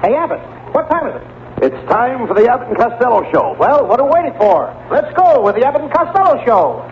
Hey, Abbott, what time is it? It's time for the Abbott and Costello Show. Well, what are we waiting for? Let's go with the Abbott and Costello Show.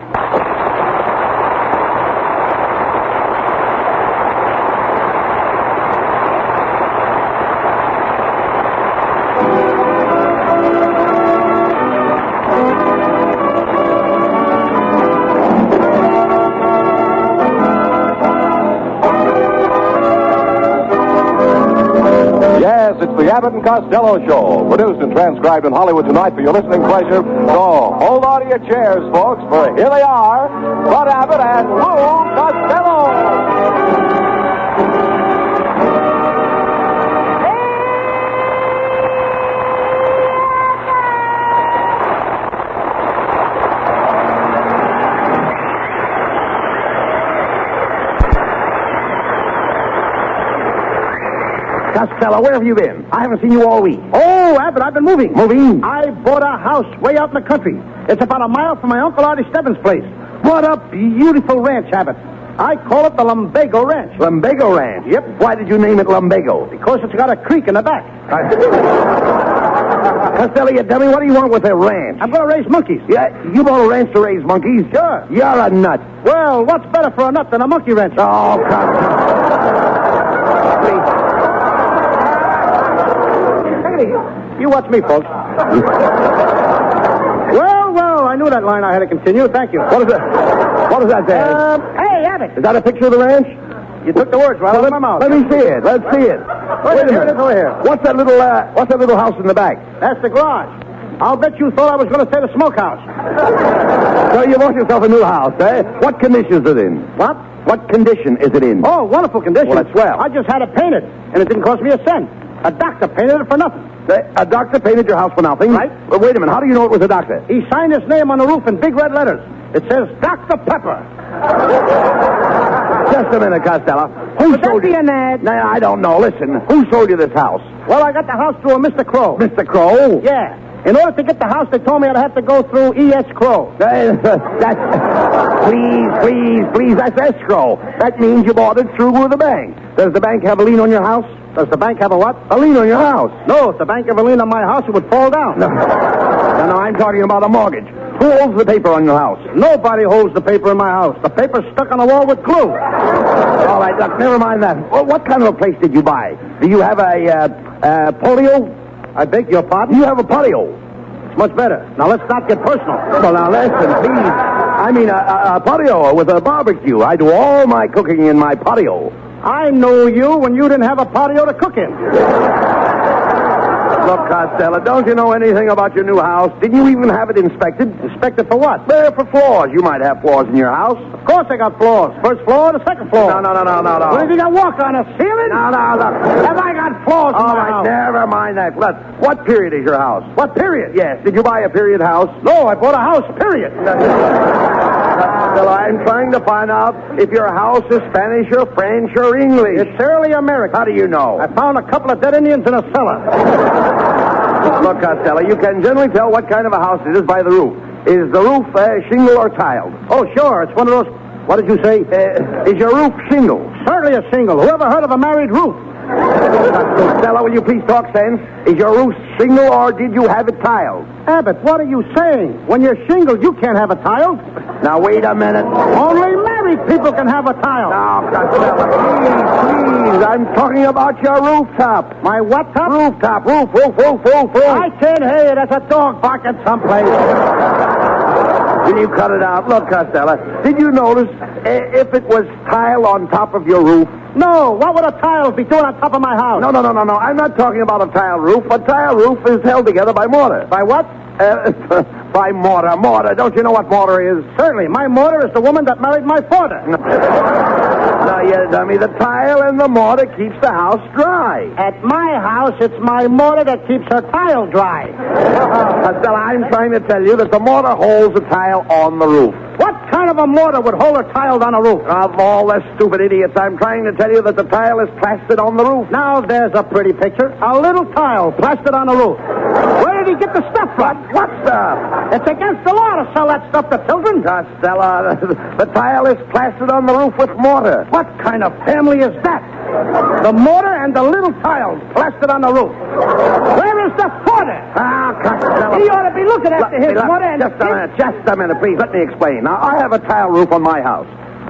It's the Abbott and Costello Show, produced and transcribed in Hollywood tonight for your listening pleasure. So, hold on to your chairs, folks, for here they are, Bud Abbott and Lou Costello. Costello, where have you been? I haven't seen you all week. Oh, Abbott, I've been moving. Moving? I bought a house way out in the country. It's about a mile from my Uncle Artie Stebbins' place. What a beautiful ranch, Abbott. I call it the Lumbago Ranch. Lumbago Ranch? Yep. Why did you name it Lumbago? Because it's got a creek in the back. Costello, you tell me, what do you want with a ranch? I'm going to raise monkeys. Yeah, you bought a ranch to raise monkeys? Sure. You're a nut. Well, what's better for a nut than a monkey ranch? Oh, You watch me, folks. Well, I knew that line I had to continue. Thank you. What is that there? Hey, Abbott. Is that a picture of the ranch? You took the words right out of my mouth. Let me see it. Let's see it. Wait a minute. Over here. What's that little house in the back? That's the garage. I'll bet you thought I was going to say the smokehouse. So you bought yourself a new house, eh? What condition is it in? What? What condition is it in? Oh, wonderful condition. Well, that's swell. I just had it painted, and it didn't cost me a cent. A doctor painted it for nothing. A doctor painted your house for nothing? Right. Well, wait a minute. How do you know it was a doctor? He signed his name on the roof in big red letters. It says Dr. Pepper. Just a minute, Costello. Who sold you? an ad? No, I don't know. Listen, who sold you this house? Well, I got the house through a Mr. Crow. Mr. Crow? Yeah. In order to get the house, they told me I'd have to go through E.S. Crow. Please, that's escrow. That means you bought it through with the bank. Does the bank have a lien on your house? Does the bank have a what? A lien on your house. No, if the bank have a lien on my house, it would fall down. No, I'm talking about a mortgage. Who holds the paper on your house? Nobody holds the paper in my house. The paper's stuck on the wall with glue. All right, look, never mind that. Well, what kind of a place did you buy? Do you have a polio? I beg your pardon? You have a patio. It's much better. Now, let's not get personal. Well, now, listen, please. I mean, a patio with a barbecue. I do all my cooking in my patio. I knew you when you didn't have a patio to cook in. Look, Costello, don't you know anything about your new house? Didn't you even have it inspected? Inspected for what? For floors. You might have floors in your house. Of course I got floors. First floor, the second floor. No. What, have you got walk on a ceiling? No, look. Have I got floors in All my right, house? never mind that. Look, what period is your house? What period? Yes. Did you buy a period house? No, I bought a house, period. Costello, I'm trying to find out if your house is Spanish or French or English. It's early American. How do you know? I found a couple of dead Indians in a cellar. Look, Costello, you can generally tell what kind of a house it is by the roof. Is the roof shingle or tiled? Oh, sure. It's one of those... What did you say? Is your roof shingle? Certainly a single. Whoever heard of a married roof? Costello, will you please talk sense? Is your roof shingle or did you have it tiled? Abbott, what are you saying? When you're shingled, you can't have a tile. Now, wait a minute. Only married people can have a tile. Now, Costello, please. I'm talking about your rooftop. My what top? Rooftop. Roof. I can't hear you. That's a dog barking someplace. Will you cut it out? Look, Costello, did you notice if it was tile on top of your roof? No. What would a tile be doing on top of my house? No. I'm not talking about a tile roof. A tile roof is held together by mortar. By what? By mortar. Mortar. Don't you know what mortar is? Certainly. My mortar is the woman that married my father. Now, you dummy, the tile and the mortar keeps the house dry. At my house, it's my mortar that keeps her tile dry. Costello, I'm trying to tell you that the mortar holds the tile on the roof. What kind of a mortar would hold a tile on a roof? Of all the stupid idiots, I'm trying to tell you that the tile is plastered on the roof. Now, there's a pretty picture. A little tile plastered on the roof. Where did he get the stuff from? What stuff? It's against the law to sell that stuff to children. Costello, the tile is plastered on the roof with mortar. What kind of family is that? The mortar and the little tiles plastered on the roof. Where is the footer? Costello. He ought to be looking after his mother. Just a minute, please. Let me explain. Now, I have a tile roof on my house.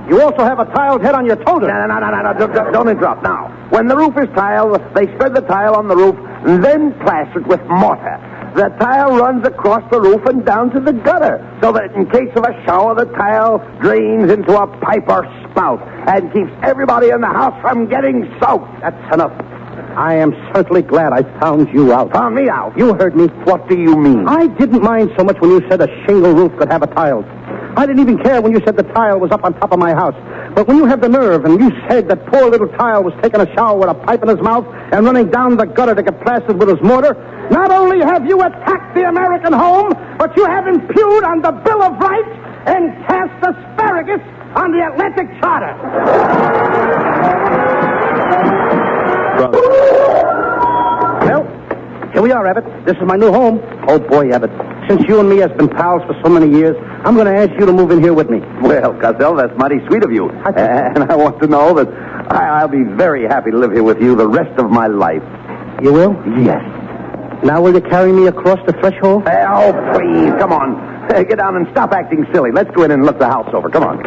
You also have a tiled head on your totem. No. Don't interrupt. Now, when the roof is tiled, they spread the tile on the roof and then plaster it with mortar. The tile runs across the roof and down to the gutter, so that in case of a shower, the tile drains into a pipe or spout and keeps everybody in the house from getting soaked. That's enough. I am certainly glad I found you out. Found me out? You heard me. What do you mean? I didn't mind so much when you said a shingle roof could have a tile. I didn't even care when you said the tile was up on top of my house. But when you have the nerve and you said that poor little tile was taking a shower with a pipe in his mouth and running down the gutter to get plastered with his mortar, not only have you attacked the American home, but you have impugned on the Bill of Rights and cast asparagus on the Atlantic Charter. Well, here we are, Abbott. This is my new home. Oh, boy, Abbott. Since you and me has been pals for so many years, I'm going to ask you to move in here with me. Well, Costello, that's mighty sweet of you. And I want to know that I'll be very happy to live here with you the rest of my life. You will? Yes. Now will you carry me across the threshold? Oh, please, come on. Get down and stop acting silly. Let's go in and look the house over. Come on.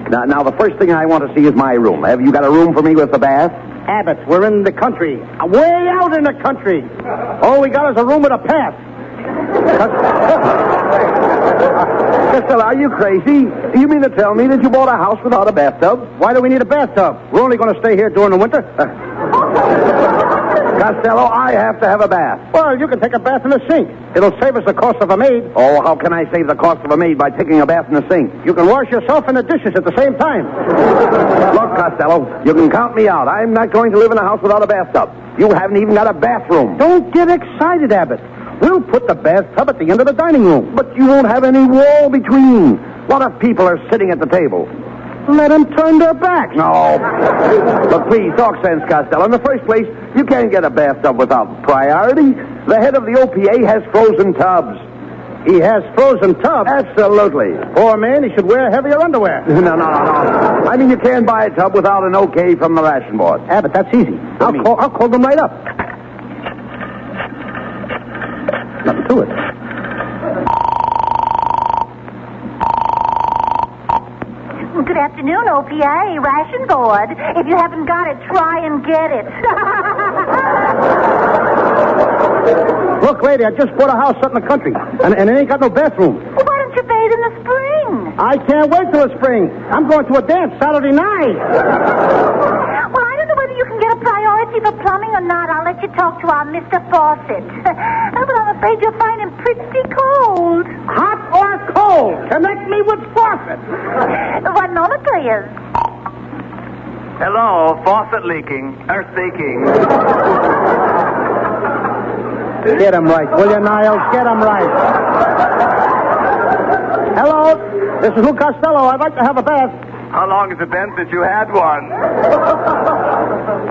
Now, the first thing I want to see is my room. Have you got a room for me with a bath? Abbott, we're in the country. Way out in the country. All we got is a room with a path. Costello, are you crazy? Do you mean to tell me that you bought a house without a bathtub? Why do we need a bathtub? We're only going to stay here during the winter. Costello, I have to have a bath. Well, you can take a bath in the sink. It'll save us the cost of a maid. Oh, how can I save the cost of a maid by taking a bath in the sink? You can wash yourself and the dishes at the same time. Look, Costello, you can count me out. I'm not going to live in a house without a bathtub. You haven't even got a bathroom. Don't get excited, Abbott. We'll put the bathtub at the end of the dining room. But you won't have any wall between. What if people are sitting at the table? Let them turn their backs. No. But please, talk sense, Costello. In the first place, you can't get a bathtub without priority. The head of the OPA has frozen tubs. He has frozen tubs? Absolutely. Poor man, he should wear heavier underwear. No. I mean, you can't buy a tub without an okay from the ration board. Abbott, that's easy. I'll call them right up. Nothing to it. Good afternoon, OPA, ration board. If you haven't got it, try and get it. Look, lady, I just bought a house out in the country, and it ain't got no bathroom. Well, why don't you bathe in the spring? I can't wait till the spring. I'm going to a dance Saturday night. Well, I don't know whether you can get a priority for plumbing or not. I'll let you talk to our Mr. Fawcett. But I'm afraid you'll find him pretty cold. Hot or cold? Connect me with Fawcett. 1 moment, please. Hello, faucet leaking. Speaking. Get him right, will you, Niles? Get him right. Hello, this is Lou Costello. I'd like to have a bath. How long has it been since you had one?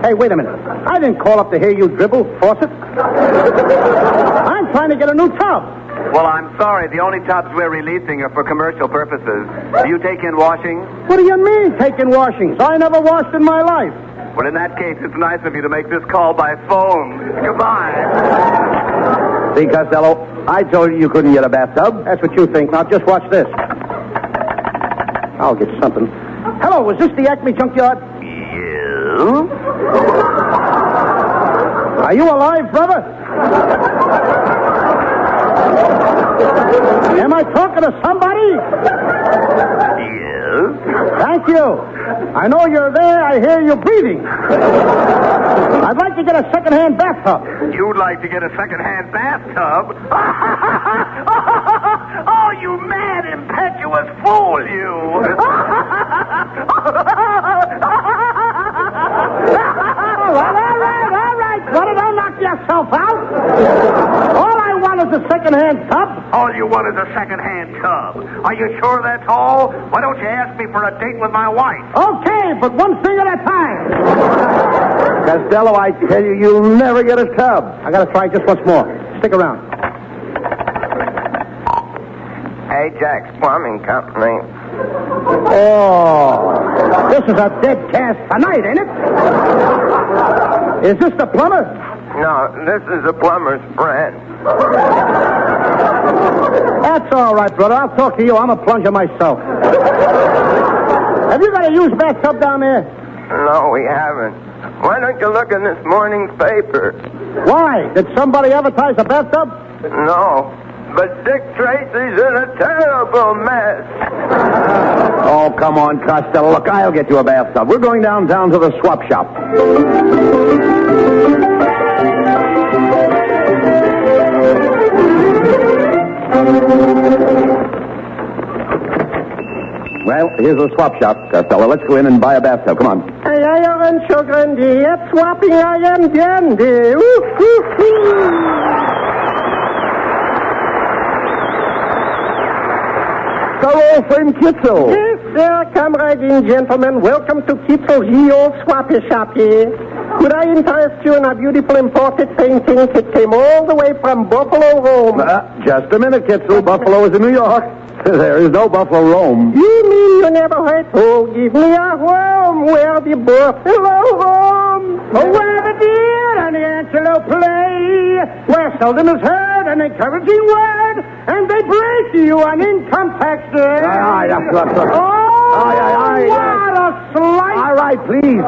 Hey, wait a minute. I didn't call up to hear you dribble, Fawcett. I'm trying to get a new tub. Well, I'm sorry. The only tubs we're releasing are for commercial purposes. Do you take in washing? What do you mean, taking washings? I never washed in my life. Well, in that case, it's nice of you to make this call by phone. Goodbye. See, Costello, I told you couldn't get a bathtub. That's what you think. Now, just watch this. I'll get something. Hello, is this the Acme Junkyard? Yeah? Are you alive, brother? Am I talking to somebody? Yes? Thank you. I know you're there. I hear you breathing. I'd like to get a second-hand bathtub. You'd like to get a second-hand bathtub? Oh, you mad, impetuous fool, you! All right. Brother, don't knock yourself out. All I want is a second-hand tub. All you want is a second-hand tub. Are you sure that's all? Why don't you ask me for a date with my wife? Okay, but one thing at a time. Costello, I tell you, you'll never get a tub. I gotta try just once more. Stick around. Hey, Jack's Plumbing Company. Oh, this is a dead cast tonight, ain't it? Is this the plumber? No, this is the plumber's friend. That's all right, brother. I'll talk to you. I'm a plunger myself. Have you got a used bathtub down there? No, we haven't. Why don't you look in this morning's paper? Why? Did somebody advertise a bathtub? No, but Dick Tracy's in a terrible mess. Oh, come on, Costello. Look, I'll get you a bathtub. We're going downtown to the swap shop. Well, here's the swap shop, Costello. Let's go in and buy a bathtub. Come on. Ay, orange grande, at swapping I am dandy. Hello, friend Kitzel. Yes, sir, come right in, gentlemen. Welcome to Kitzel's ye old swappy shop here. Could I interest you in a beautiful imported painting? It came all the way from Buffalo, Rome. Just a minute, Kitzel. Buffalo is in New York. There is no Buffalo, Rome. You mean you never heard? Oh, give me a home where the buffalo roam. Oh, where the deer and the antelope play, where seldom is heard an encouraging word, and they break you an income tax day. What a slight. All right, please,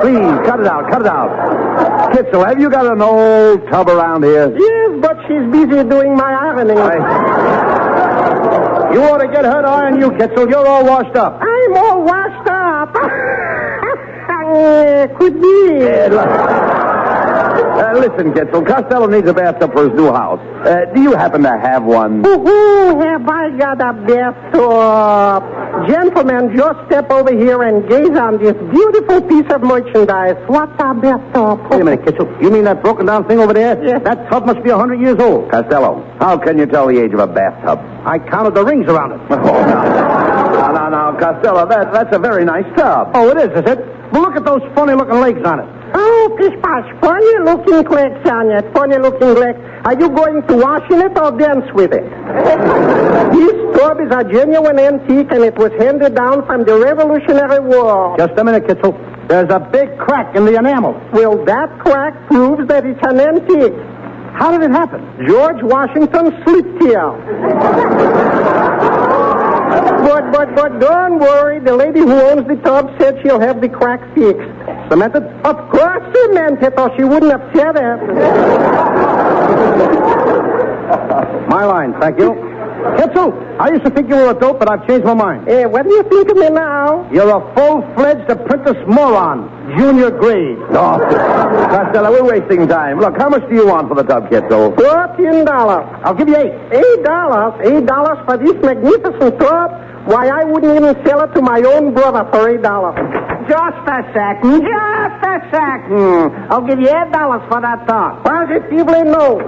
cut it out. Kitzel, have you got an old tub around here? Yes, but she's busy doing my ironing. You ought to get her to iron you, Kitzel. You're all washed up. I'm all washed up. Could be. Listen, Kitzel, Costello needs a bathtub for his new house. Do you happen to have one? Have I got a bathtub? Gentlemen, just step over here and gaze on this beautiful piece of merchandise. What's a bathtub? Wait a minute, Kitzel. You mean that broken down thing over there? Yes. That tub must be 100 years old. Costello, how can you tell the age of a bathtub? I counted the rings around it. No, Costello, that's a very nice tub. Oh, it is it? Well, look at those funny-looking legs on it. Oh, pish-posh, funny-looking clicks on it, funny-looking legs. Are you going to wash in it or dance with it? This tub is a genuine antique, and it was handed down from the Revolutionary War. Just a minute, Kitzel. There's a big crack in the enamel. Well, that crack proves that it's an antique. How did it happen? George Washington slipped here. But don't worry. The lady who owns the tub said she'll have the crack fixed. Cemented? Of course cemented, or she wouldn't have said it. My line, thank you. Kitzel, I used to think you were a dope, but I've changed my mind. What do you think of me now? You're a full-fledged apprentice moron. Junior grade. Oh, Costello, we're wasting time. Look, how much do you want for the tub, Kitzel? $14. I'll give you $8. $8 for this magnificent tub? Why, I wouldn't even sell it to my own brother for $8. Just a second. I'll give you $8 for that tub. Positively no.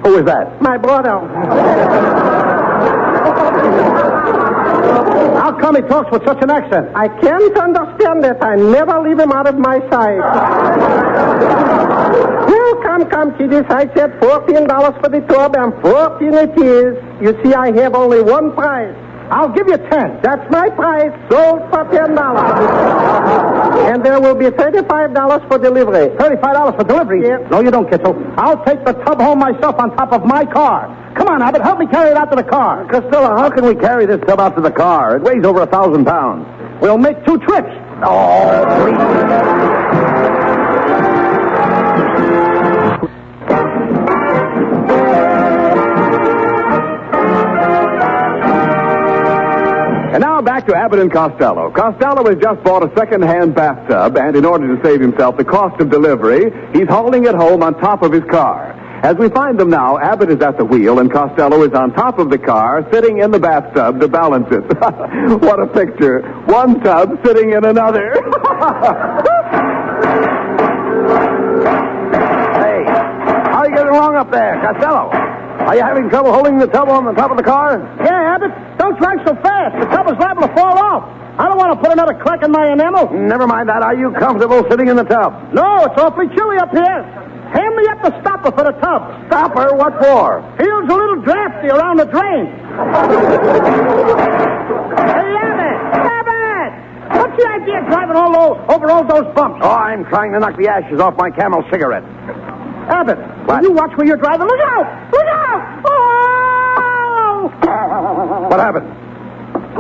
Who is that? My brother. How come he talks with such an accent? I can't understand it. I never leave him out of my sight. Well, come, kiddies. I said $14 for the tub, and 14 it is. You see, I have only one price. I'll give you 10. That's my price. Sold for $10. And there will be $35 for delivery. $35 for delivery? Yes. No, you don't, Kitzel. I'll take the tub home myself on top of my car. Come on, Abbott, help me carry it out to the car. Costello, how can we carry this tub out to the car? It weighs over 1,000 pounds. We'll make 2 trips. Oh, please. And now back to Abbott and Costello. Costello has just bought a second-hand bathtub, and in order to save himself the cost of delivery, he's hauling it home on top of his car. As we find them now, Abbott is at the wheel, and Costello is on top of the car, sitting in the bathtub to balance it. What a picture. One tub sitting in another. Hey, how are you getting along up there, Costello? Are you having trouble holding the tub on the top of the car? Yeah, Abbott, don't drive so fast. The tub is liable to fall off. I don't want to put another crack in my enamel. Never mind that. Are you comfortable sitting in the tub? No, it's awfully chilly up here. Hand me up the stopper for the tub. Stopper? What for? Feels a little drafty around the drain. Hey, Abbott! Abbott! What What's the idea of driving over all those bumps? Oh, I'm trying to knock the ashes off my Camel cigarette. Abbott, What? will you watch where you're driving? Look out! Look out! Oh! What happened?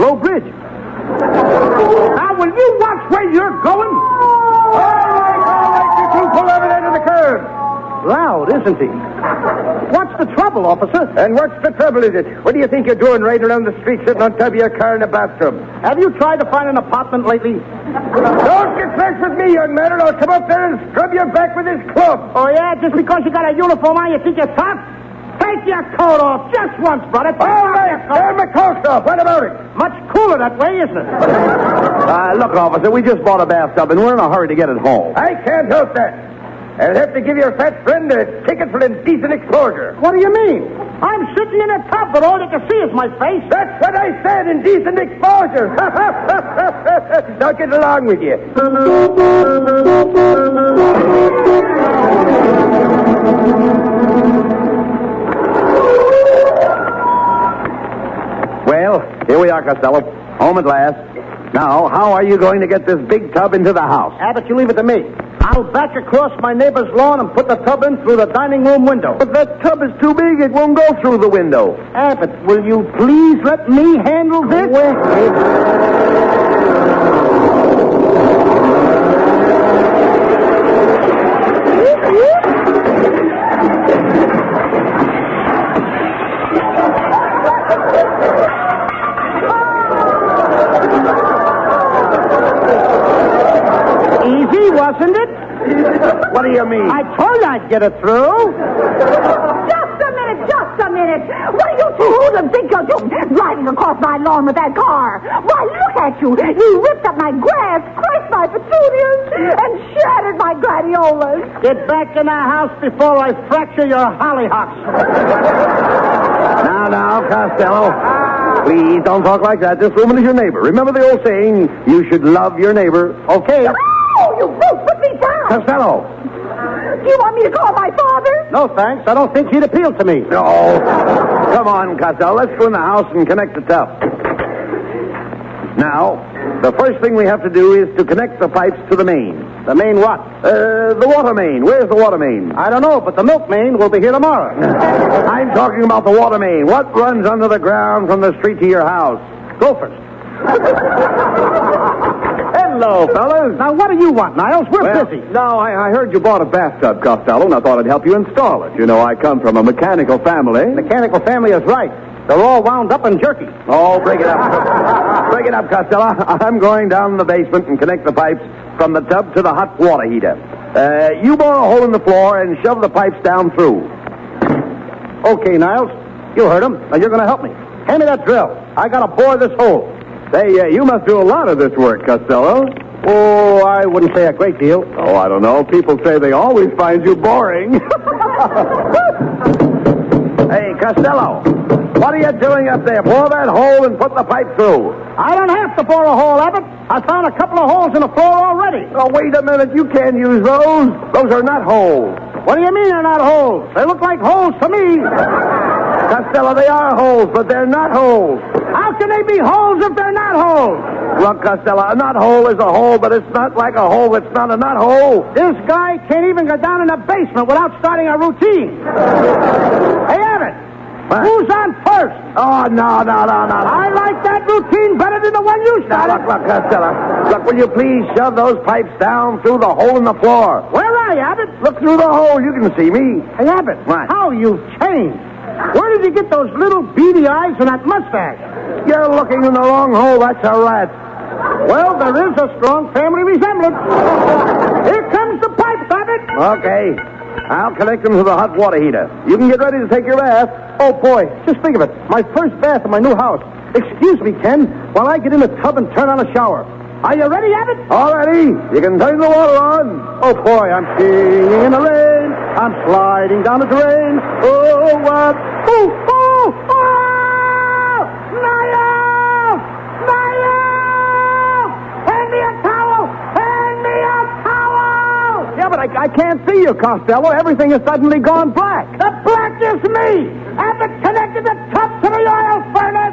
Low bridge. Now, will you watch where you're going? All right, you two pull over there to the curb. Loud, isn't he? What's the trouble, officer? And what's the trouble, is it? What do you think you're doing riding around the street sitting on top of your car in a bathtub? Have you tried to find an apartment lately? Don't get fresh with me, young man, or I'll come up there and scrub your back with this club. Oh, yeah? Just because you got a uniform on, you think you're tough? Take your coat off just once, brother. All right, turn my coat off. What about it? Much cooler that way, isn't it? Look, officer, we just bought a bathtub, and we're in a hurry to get it home. I can't help that. I'll have to give your fat friend a ticket for indecent exposure. What do you mean? I'm sitting in a tub, but all you can see is my face. That's what I said, indecent exposure. Now get along with you. Well, here we are, Costello. Home at last. Now, how are you going to get this big tub into the house? Abbott, you leave it to me. I'll back across my neighbor's lawn and put the tub in through the dining room window. But that tub is too big. It won't go through the window. Abbott, will you please let me handle this? Easy, wasn't it? What do you mean? I told you I'd get it through. Just a minute. What do you two hoodlums think you're doing? Driving across my lawn with that car. Why, look at you. You ripped up my grass, crushed my petunias, and shattered my gladiolas. Get back in the house before I fracture your hollyhocks. Now, Costello. Please don't talk like that. This woman is your neighbor. Remember the old saying, you should love your neighbor. Okay. Oh, you brute, put me down. Costello. Do you want me to call my father? No, thanks. I don't think he'd appeal to me. No. Come on, Costello. Let's go in the house and connect the tub. Now, the first thing we have to do is to connect the pipes to the main. The main what? The water main. Where's the water main? I don't know, but the milk main will be here tomorrow. I'm talking about the water main. What runs under the ground from the street to your house? Gophers. Hello, fellas. Now, what do you want, Niles? We're busy. Now, I heard you bought a bathtub, Costello, and I thought I'd help you install it. You know, I come from a mechanical family. Mechanical family is right. They're all wound up in jerky. Oh, break it up. Break it up, Costello. I'm going down in the basement and connect the pipes from the tub to the hot water heater. You bore a hole in the floor and shove the pipes down through. Okay, Niles. You heard him. Now, you're going to help me. Hand me that drill. I got to bore this hole. Say, you must do a lot of this work, Costello. Oh, I wouldn't say a great deal. Oh, I don't know. People say they always find you boring. Hey, Costello, what are you doing up there? Bore that hole and put the pipe through. I don't have to bore a hole, Abbott. I found a couple of holes in the floor already. Oh, wait a minute. You can't use those. Those are not holes. What do you mean they're not holes? They look like holes to me. Costello, they are holes, but they're not holes. How can they be holes if they're not holes? Look, Costello, a knot hole is a hole, but it's not like a hole that's not a knot hole. This guy can't even go down in the basement without starting a routine. Hey, Abbott, who's on first? Oh, no. I like that routine better than the one you started. Now, look, Costello. Look, will you please shove those pipes down through the hole in the floor? Where are you, Abbott? Look through the hole. You can see me. Hey, Abbott, What? how you've changed. Where did you get those little beady eyes and that mustache? You're looking in the wrong hole. That's a rat. Well, there is a strong family resemblance. Here comes the pipes, Abbott. Okay. I'll connect them to the hot water heater. You can get ready to take your bath. Oh, boy, just think of it. My first bath in my new house. Excuse me, Ken, while I get in the tub and turn on a shower. Are you ready, Abbott? All ready. You can turn the water on. Oh, boy, I'm singing in the rain. I'm sliding down the drain. Oh, what? Oh! Niall! Hand me a towel! Yeah, but I can't see you, Costello. Everything has suddenly gone black. The black is me! Abbott connected the tub to the oil furnace!